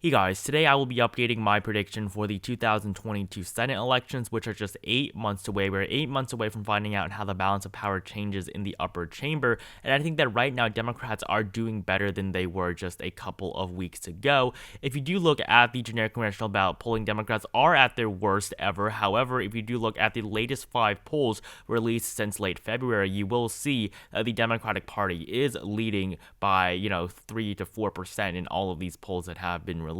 Hey guys, today I will be updating my prediction for the 2022 Senate elections, which are just 8 months away. We're 8 months away from finding out how the balance of power changes in the upper chamber, and I think that right now Democrats are doing better than they were just a couple of weeks ago. If you do look at the generic congressional ballot polling, Democrats are at their worst ever. However, if you do look at the latest 5 polls released since late February, you will see that the Democratic Party is leading by, 3 to 4% in all of these polls that have been released.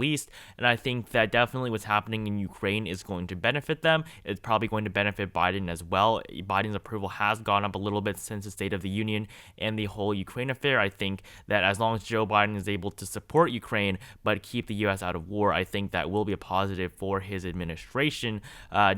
And I think that definitely what's happening in Ukraine is going to benefit them. It's probably going to benefit Biden as well. Biden's approval has gone up a little bit since the State of the Union and the whole Ukraine affair. I think that as long as Joe Biden is able to support Ukraine but keep the U.S. out of war, I think that will be a positive for his administration.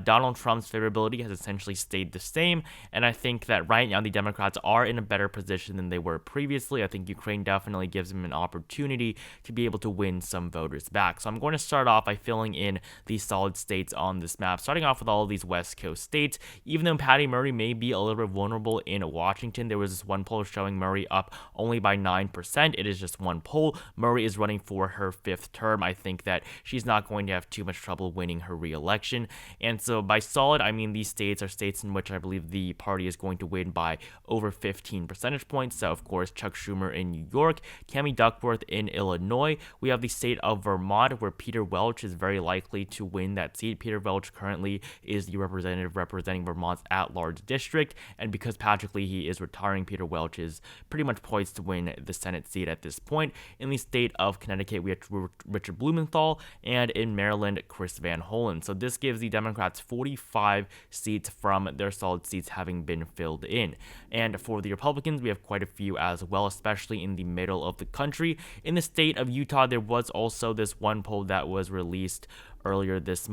Donald Trump's favorability has essentially stayed the same, and I think that right now the Democrats are in a better position than they were previously. I think Ukraine definitely gives them an opportunity to be able to win some voters back. So I'm going to start off by filling in the solid states on this map, starting off with all of these West Coast states. Even though Patty Murray may be a little bit vulnerable in Washington, there was this one poll showing Murray up only by 9%. It is just one poll. Murray is running for her 5th term. I think that she's not going to have too much trouble winning her re-election. And so by solid, I mean these states are states in which I believe the party is going to win by over 15 percentage points. So of course, Chuck Schumer in New York, Tammy Duckworth in Illinois. We have the state of Vermont, where Peter Welch is very likely to win that seat. Peter Welch currently is the representative representing Vermont's at-large district, and because Patrick Leahy is retiring, Peter Welch is pretty much poised to win the Senate seat at this point. In the state of Connecticut, we have Richard Blumenthal, and in Maryland, Chris Van Hollen. So this gives the Democrats 45 seats from their solid seats having been filled in. And for the Republicans, we have quite a few as well, especially in the middle of the country. In the state of Utah, there was also this one poll that was released earlier last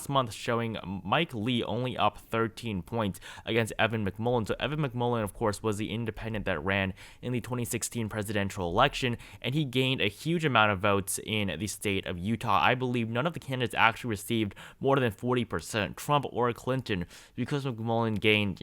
month showing Mike Lee only up 13 points against Evan McMullin. So Evan McMullin, of course, was the independent that ran in the 2016 presidential election, and he gained a huge amount of votes in the state of Utah. I believe none of the candidates actually received more than 40%, Trump or Clinton, because McMullin gained,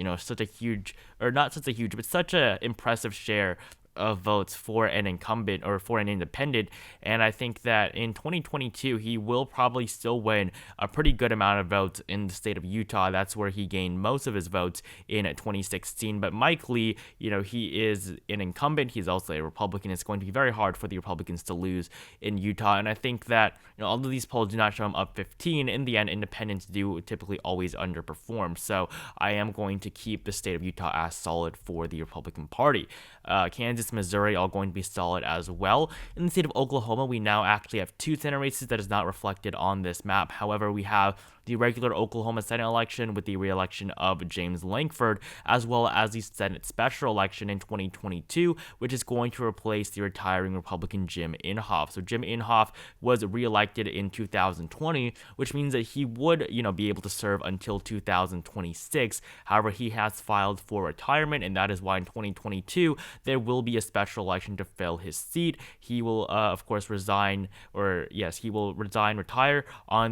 such a impressive share of votes for an incumbent or for an independent. And I think that in 2022 he will probably still win a pretty good amount of votes in the state of Utah. That's where he gained most of his votes in 2016. But Mike Lee, he is an incumbent. He's also a Republican. It's going to be very hard for the Republicans to lose in Utah. And I think that although these polls do not show him up 15, in the end independents do typically always underperform. So I am going to keep the state of Utah as solid for the Republican Party. Kansas, Missouri, all going to be solid as well. In the state of Oklahoma, we now actually have 2 Senate races that is not reflected on this map. However, we have the regular Oklahoma Senate election with the re-election of James Lankford, as well as the Senate special election in 2022, which is going to replace the retiring Republican Jim Inhofe. So Jim Inhofe was re-elected in 2020, which means that he would, be able to serve until 2026. However, he has filed for retirement, and that is why in 2022 there will be a special election to fill his seat. He will, of course, retire on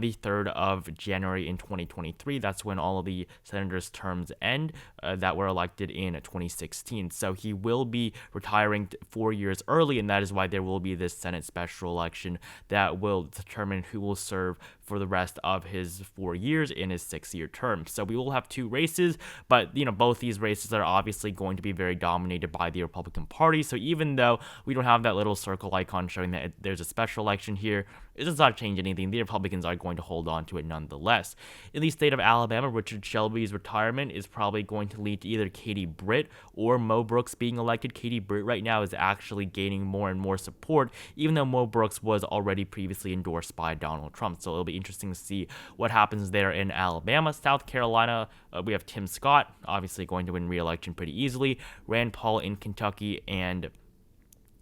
the 3rd of January in 2023. That's when all of the senators' terms end that were elected in 2016. So he will be retiring 4 years early, and that is why there will be this Senate special election that will determine who will serve for the rest of his 4 years in his 6-year term. So we will have 2 races, but both these races are obviously going to be very dominated by the Republican Party. So even though we don't have that little circle icon showing that there's a special election here, it does not change anything. The Republicans are going to hold on to it nonetheless. In the state of Alabama, Richard Shelby's retirement is probably going to lead to either Katie Britt or Mo Brooks being elected. Katie Britt right now is actually gaining more and more support, even though Mo Brooks was already previously endorsed by Donald Trump. So it'll be interesting to see what happens there in Alabama. South Carolina, we have Tim Scott, obviously going to win re-election pretty easily. Rand Paul in Kentucky, and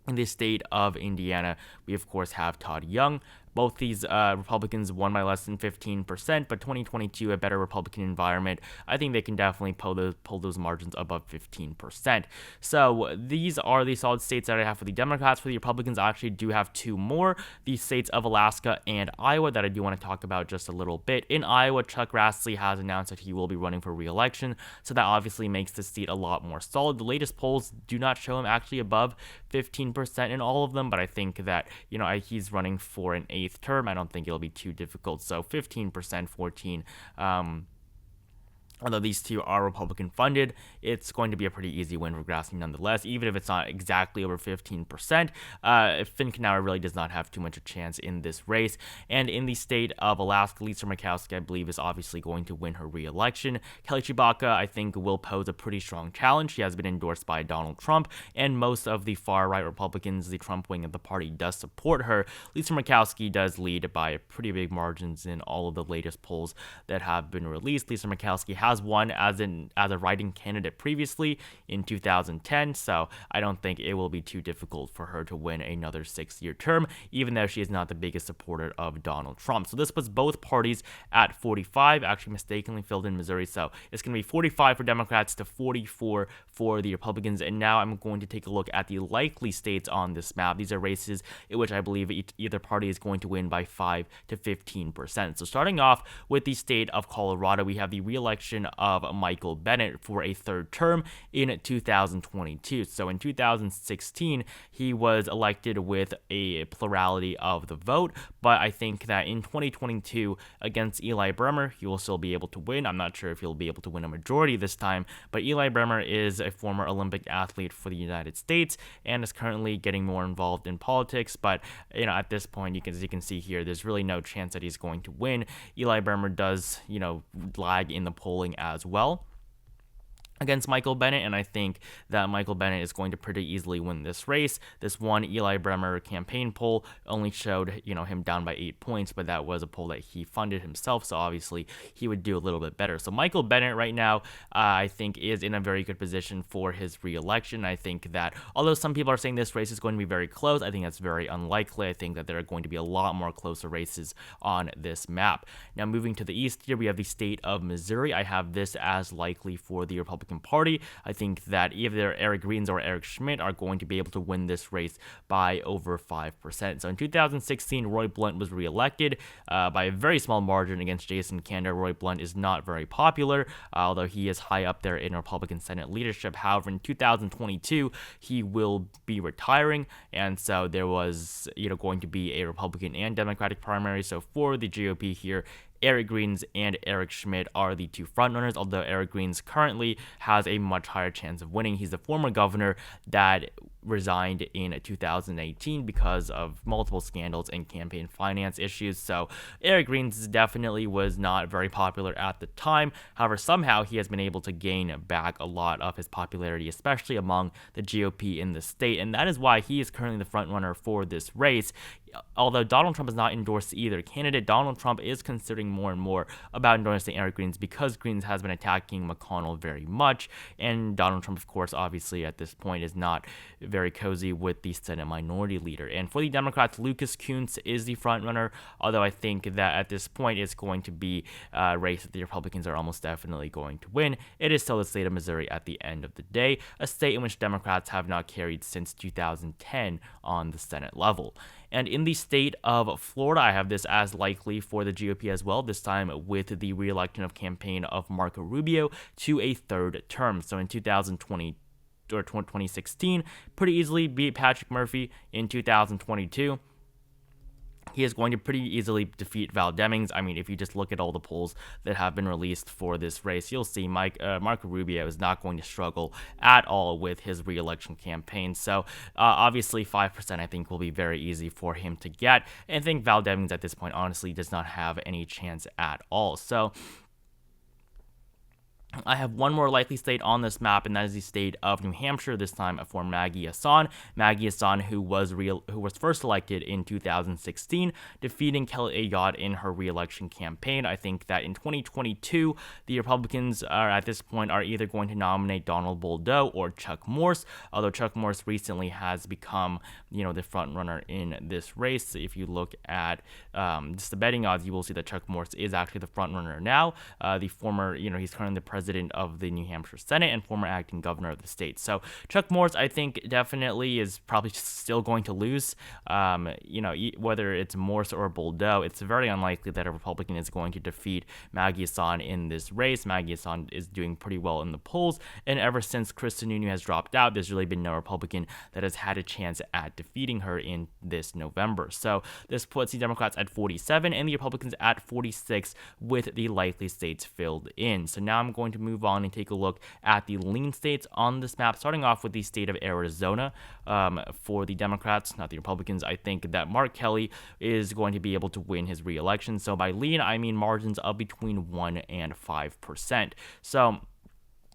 in the state of Indiana, we of course have Todd Young. Both these Republicans won by less than 15%, but 2022, a better Republican environment, I think they can definitely pull those margins above 15%. So these are the solid states that I have for the Democrats. For the Republicans, I actually do have two more, the states of Alaska and Iowa, that I do want to talk about just a little bit. In Iowa, Chuck Grassley has announced that he will be running for re-election, so that obviously makes the seat a lot more solid. The latest polls do not show him actually above 15% in all of them, but I think that, he's running for an eighth term. I don't think it'll be too difficult. So 15%, 14. Although these two are Republican funded, it's going to be a pretty easy win for Grassley nonetheless, even if it's not exactly over 15%. Finkenauer really does not have too much a chance in this race. And in the state of Alaska, Lisa Murkowski, I believe, is obviously going to win her re-election. Kelly Tshibaka, I think, will pose a pretty strong challenge. She has been endorsed by Donald Trump, and most of the far-right Republicans, the Trump wing of the party, does support her. Lisa Murkowski does lead by pretty big margins in all of the latest polls that have been released. Lisa Murkowski has won as a writing candidate previously in 2010, so I don't think it will be too difficult for her to win another 6-year term, even though she is not the biggest supporter of Donald Trump. So this puts both parties at 45, actually mistakenly filled in Missouri, so it's going to be 45 for Democrats to 44 for the Republicans. And now I'm going to take a look at the likely states on this map. These are races in which I believe either party is going to win by 5 to 15%. So starting off with the state of Colorado, we have the re-election of Michael Bennet for a third term in 2022. So in 2016, he was elected with a plurality of the vote, but I think that in 2022 against Eli Bremer, he will still be able to win. I'm not sure if he'll be able to win a majority this time, but Eli Bremer is a former Olympic athlete for the United States and is currently getting more involved in politics, but at this point, as you can see here, there's really no chance that he's going to win. Eli Bremer does, lag in the polling as well against Michael Bennet, and I think that Michael Bennet is going to pretty easily win this race. This one Eli Bremer campaign poll only showed, him down by 8 points, but that was a poll that he funded himself, so obviously he would do a little bit better. So Michael Bennet right now, I think, is in a very good position for his re-election. I think that although some people are saying this race is going to be very close, I think that's very unlikely. I think that there are going to be a lot more closer races on this map. Now moving to the east here, we have the state of Missouri. I have this as likely for the Republican Party. I think that either Eric Greens or Eric Schmidt are going to be able to win this race by over 5%. So in 2016, Roy Blunt was reelected by a very small margin against Jason Kander. Roy Blunt is not very popular, although he is high up there in Republican Senate leadership. However, in 2022, he will be retiring, and so there was going to be a Republican and Democratic primary. So for the GOP here, Eric Greens and Eric Schmidt are the two frontrunners, although Eric Greens currently has a much higher chance of winning. He's the former governor that resigned in 2018 because of multiple scandals and campaign finance issues. So Eric Greens definitely was not very popular at the time. However, somehow he has been able to gain back a lot of his popularity, especially among the GOP in the state, and that is why he is currently the frontrunner for this race. Although Donald Trump has not endorsed either candidate, Donald Trump is considering more and more about endorsing Eric Greens because Greens has been attacking McConnell very much, and Donald Trump, of course, obviously at this point is not very cozy with the Senate minority leader. And for the Democrats, Lucas Kunce is the frontrunner, although I think that at this point it's going to be a race that the Republicans are almost definitely going to win. It is still the state of Missouri at the end of the day, a state in which Democrats have not carried since 2010 on the Senate level. And in the state of Florida, I have this as likely for the GOP as well, this time with the re-election of campaign of Marco Rubio to a third term. So in 2016, pretty easily beat Patrick Murphy. In 2022, he is going to pretty easily defeat Val Demings. I mean, if you just look at all the polls that have been released for this race, you'll see Marco Rubio is not going to struggle at all with his re-election campaign. So obviously 5% I think will be very easy for him to get. And I think Val Demings at this point honestly does not have any chance at all. So I have one more likely state on this map, and that is the state of New Hampshire. This time for Maggie Hassan. Maggie Hassan, who was first elected in 2016, defeating Kelly Ayotte in her re-election campaign. I think that in 2022, the Republicans are at this point are either going to nominate Donald Boldeau or Chuck Morse. Although Chuck Morse recently has become, the front runner in this race. If you look at just the betting odds, you will see that Chuck Morse is actually the front runner now. The former, he's currently the president of the New Hampshire Senate and former acting governor of the state. So Chuck Morse, I think, definitely is probably still going to lose. Whether it's Morse or Boldeau, it's very unlikely that a Republican is going to defeat Maggie Hassan in this race. Maggie Hassan is doing pretty well in the polls, and ever since Chris Sununu has dropped out, there's really been no Republican that has had a chance at defeating her in this November. So this puts the Democrats at 47 and the Republicans at 46 with the likely states filled in. So now I'm going to move on and take a look at the lean states on this map, starting off with the state of Arizona. For the Democrats, not the Republicans, I think that Mark Kelly is going to be able to win his re-election. So by lean, I mean margins of between 1 and 5%. So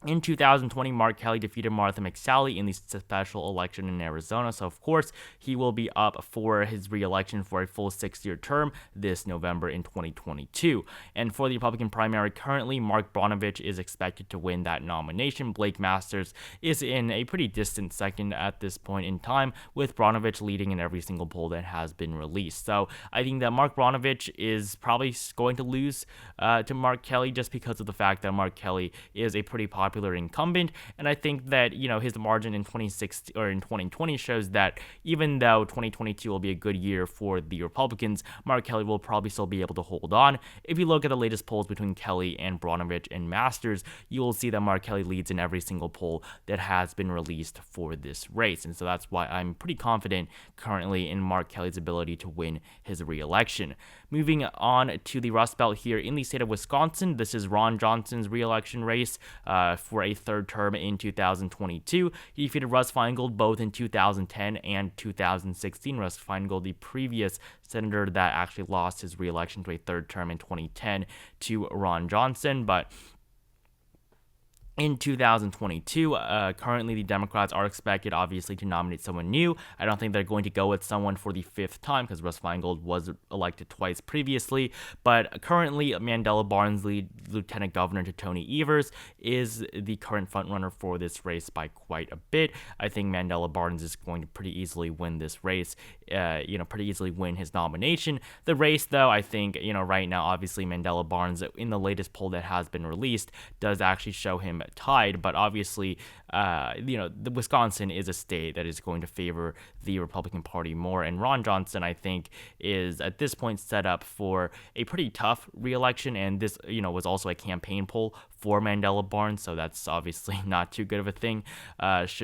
in 2020, Mark Kelly defeated Martha McSally in the special election in Arizona, so of course he will be up for his re-election for a full 6-year term this November in 2022. And for the Republican primary, currently Mark Brnovich is expected to win that nomination. Blake Masters is in a pretty distant second at this point in time, with Brnovich leading in every single poll that has been released. So I think that Mark Brnovich is probably going to lose to Mark Kelly just because of the fact that Mark Kelly is a pretty popular incumbent, and I think that his margin in 2016 or in 2020 shows that even though 2022 will be a good year for the Republicans, Mark Kelly will probably still be able to hold on. If you look at the latest polls between Kelly and Brnovich and Masters, you will see that Mark Kelly leads in every single poll that has been released for this race, and so that's why I'm pretty confident currently in Mark Kelly's ability to win his re-election. Moving on to the Rust Belt here in the state of Wisconsin, this is Ron Johnson's re-election race for a third term in 2022. He defeated Russ Feingold both in 2010 and 2016. Russ Feingold, the previous senator that actually lost his re-election to a third term in 2010 to Ron Johnson, but in 2022, currently the Democrats are expected, obviously, to nominate someone new. I don't think they're going to go with someone for the 5th time because Russ Feingold was elected twice previously. But currently, Mandela Barnsley, Lieutenant Governor to Tony Evers, is the current frontrunner for this race by quite a bit. I think Mandela Barnes is going to pretty easily win this race, pretty easily win his nomination. The race, though, I think, right now, obviously, Mandela Barnes, in the latest poll that has been released, does actually show him tied, but obviously, the Wisconsin is a state that is going to favor the Republican Party more, and Ron Johnson, I think, is at this point set up for a pretty tough re-election, and this, was also a campaign poll for Mandela Barnes, so that's obviously not too good of a thing.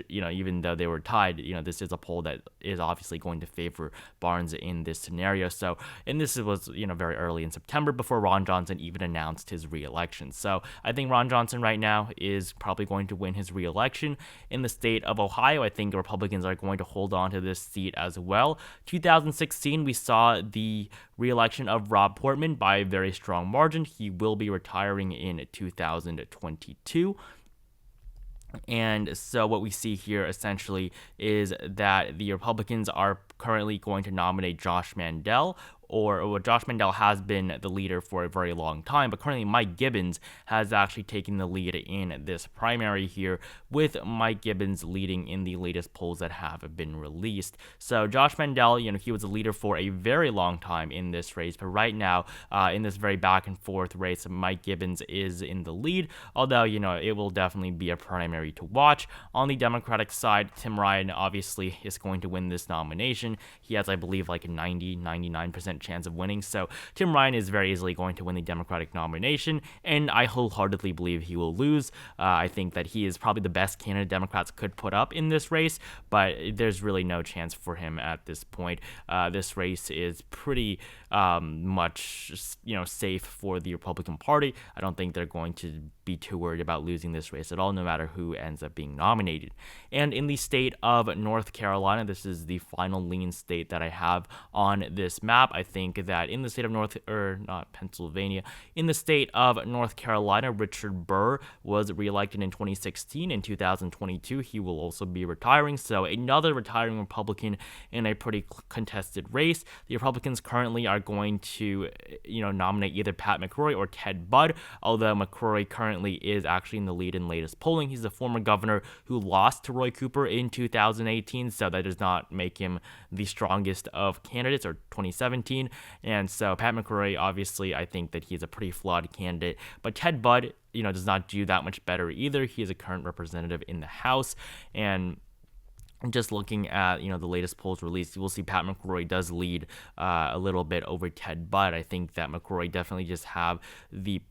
Even though they were tied, this is a poll that is obviously going to favor Barnes in this scenario. So, and this was, very early in September before Ron Johnson even announced his re-election. So I think Ron Johnson right now is probably going to win his re-election. In the state of Ohio, I think the Republicans are going to hold on to this seat as well. 2016, we saw the re-election of Rob Portman by a very strong margin. He will be retiring in 2022. And so what we see here essentially is that the Republicans are currently going to nominate Josh Mandel, or Josh Mandel has been the leader for a very long time, but currently Mike Gibbons has actually taken the lead in this primary here, with Mike Gibbons leading in the latest polls that have been released. So Josh Mandel, he was a leader for a very long time in this race, but right now, in this very back and forth race, Mike Gibbons is in the lead, although, it will definitely be a primary to watch. On the Democratic side, Tim Ryan obviously is going to win this nomination. He has, I believe, like a 99% chance of winning, so Tim Ryan is very easily going to win the Democratic nomination, and I wholeheartedly believe he will lose. I think that he is probably the best candidate Democrats could put up in this race, but there's really no chance for him at this point. This race is pretty much, safe for the Republican Party. I don't think they're going to be too worried about losing this race at all, no matter who ends up being nominated. And in the state of North Carolina, this is the final lean state that I have on this map. I think that in the state of Pennsylvania, in the state of North Carolina, Richard Burr was reelected in 2016. In 2022, he will also be retiring. So another retiring Republican in a pretty contested race. The Republicans currently are going to, nominate either Pat McCrory or Ted Budd, although McCrory currently is actually in the lead in latest polling. He's the former governor who lost to Roy Cooper in 2018, so that does not make him the strongest of candidates, or 2017. And so Pat McCrory, obviously, I think that he's a pretty flawed candidate, but Ted Budd, does not do that much better either. He is a current representative in the House, and just looking at, the latest polls released, you will see Pat McCrory does lead a little bit over Ted Budd. I think that McCrory definitely just have the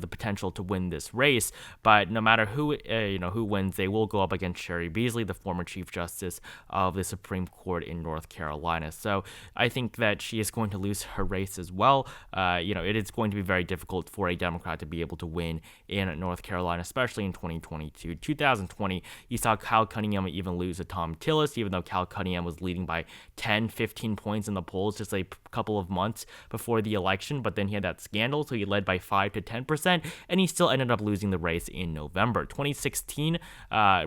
potential to win this race, but no matter who wins, they will go up against Sherry Beasley, the former Chief Justice of the Supreme Court in North Carolina. So I think that she is going to lose her race as well. It is going to be very difficult for a Democrat to be able to win in North Carolina, especially in 2022. 2020, you saw Kyle Cunningham even lose to Tom Tillis, even though Kyle Cunningham was leading by 10, 15 points in the polls just a couple of months before the election, but then he had that scandal, so he led by 5 to 10%, and he still ended up losing the race in November. 2016,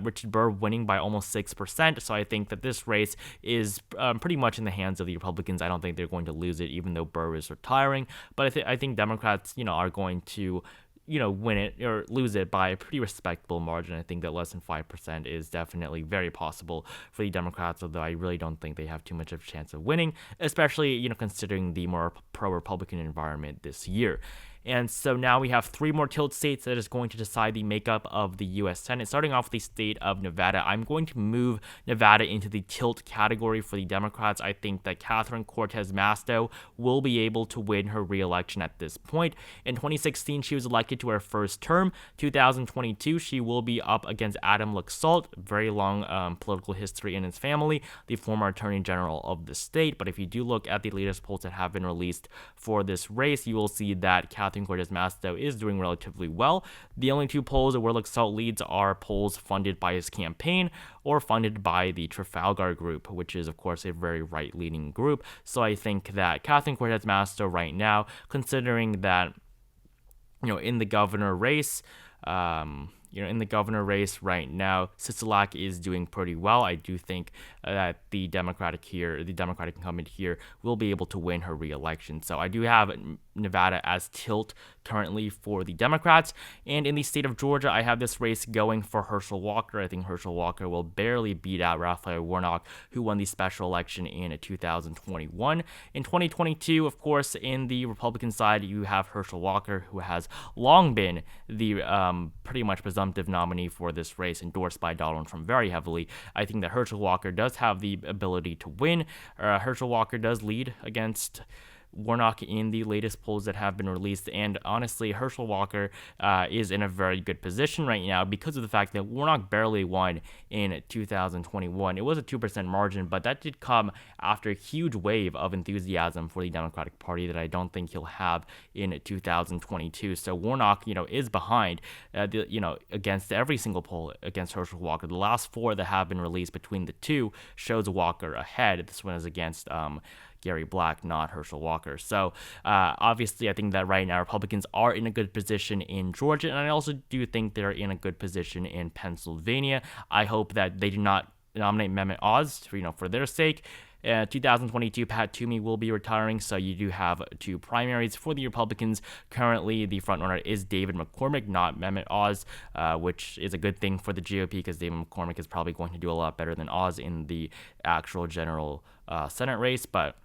Richard Burr winning by almost 6%, so I think that this race is pretty much in the hands of the Republicans. I don't think they're going to lose it, even though Burr is retiring, but I think Democrats, are going to win it or lose it by a pretty respectable margin. I think that less than 5% is definitely very possible for the Democrats, although I really don't think they have too much of a chance of winning, especially, considering the more pro-Republican environment this year. And so now we have 3 more tilt states that is going to decide the makeup of the U.S. Senate. Starting off with the state of Nevada, I'm going to move Nevada into the tilt category for the Democrats. I think that Catherine Cortez Masto will be able to win her re-election at this point. In 2016, she was elected to her first term. 2022, she will be up against Adam Laxalt, very long political history in his family, the former Attorney General of the state. But if you do look at the latest polls that have been released for this race, you will see that Catherine Cortez Masto is doing relatively well. The only 2 polls where Laxalt leads are polls funded by his campaign or funded by the Trafalgar Group, which is, of course, a very right-leaning group. So I think that Catherine Cortez Masto right now, considering that, in the governor race, right now, Sisolak is doing pretty well. I do think that the Democratic incumbent here will be able to win her re-election. So I do have Nevada as tilt currently for the Democrats. And in the state of Georgia, I have this race going for Herschel Walker. I think Herschel Walker will barely beat out Raphael Warnock, who won the special election in 2021. In 2022, of course, in the Republican side, you have Herschel Walker, who has long been the pretty much presumptive nominee for this race, endorsed by Donald Trump very heavily. I think that Herschel Walker does have the ability to win. Herschel Walker does lead against Warnock in the latest polls that have been released, and honestly, Herschel Walker is in a very good position right now because of the fact that Warnock barely won in 2021. It was a 2% margin, but that did come after a huge wave of enthusiasm for the Democratic Party that I don't think he'll have in 2022. So Warnock, is behind, against every single poll against Herschel Walker. The last 4 that have been released between the two shows Walker ahead. This one is against Gary Black, not Herschel Walker. So obviously, I think that right now Republicans are in a good position in Georgia, and I also do think they're in a good position in Pennsylvania. I hope that they do not nominate Mehmet Oz, for their sake. 2022, Pat Toomey will be retiring, so you do have 2 primaries for the Republicans. Currently, the frontrunner is David McCormick, not Mehmet Oz, which is a good thing for the GOP because David McCormick is probably going to do a lot better than Oz in the actual general Senate race, but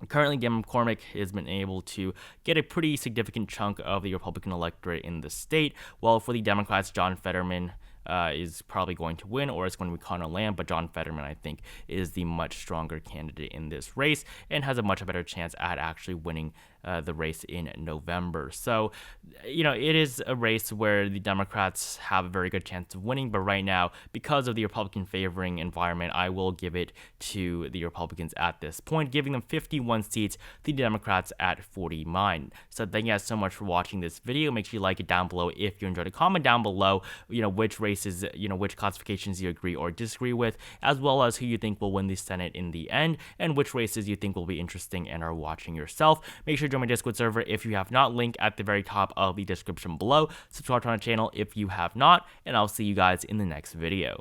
currently, David McCormick has been able to get a pretty significant chunk of the Republican electorate in the state, while for the Democrats, John Fetterman is probably going to win, or it's going to be Conor Lamb, but John Fetterman, I think, is the much stronger candidate in this race and has a much better chance at actually winning the race in November. So, it is a race where the Democrats have a very good chance of winning, but right now, because of the Republican favoring environment, I will give it to the Republicans at this point, giving them 51 seats, the Democrats at 49. So thank you guys so much for watching this video. Make sure you like it down below if you enjoyed it. Comment down below, which races, which classifications you agree or disagree with, as well as who you think will win the Senate in the end, and which races you think will be interesting and are watching yourself. Make sure to join my Discord server if you have not, link at the very top of the description below. Subscribe to my channel if you have not, and I'll see you guys in the next video.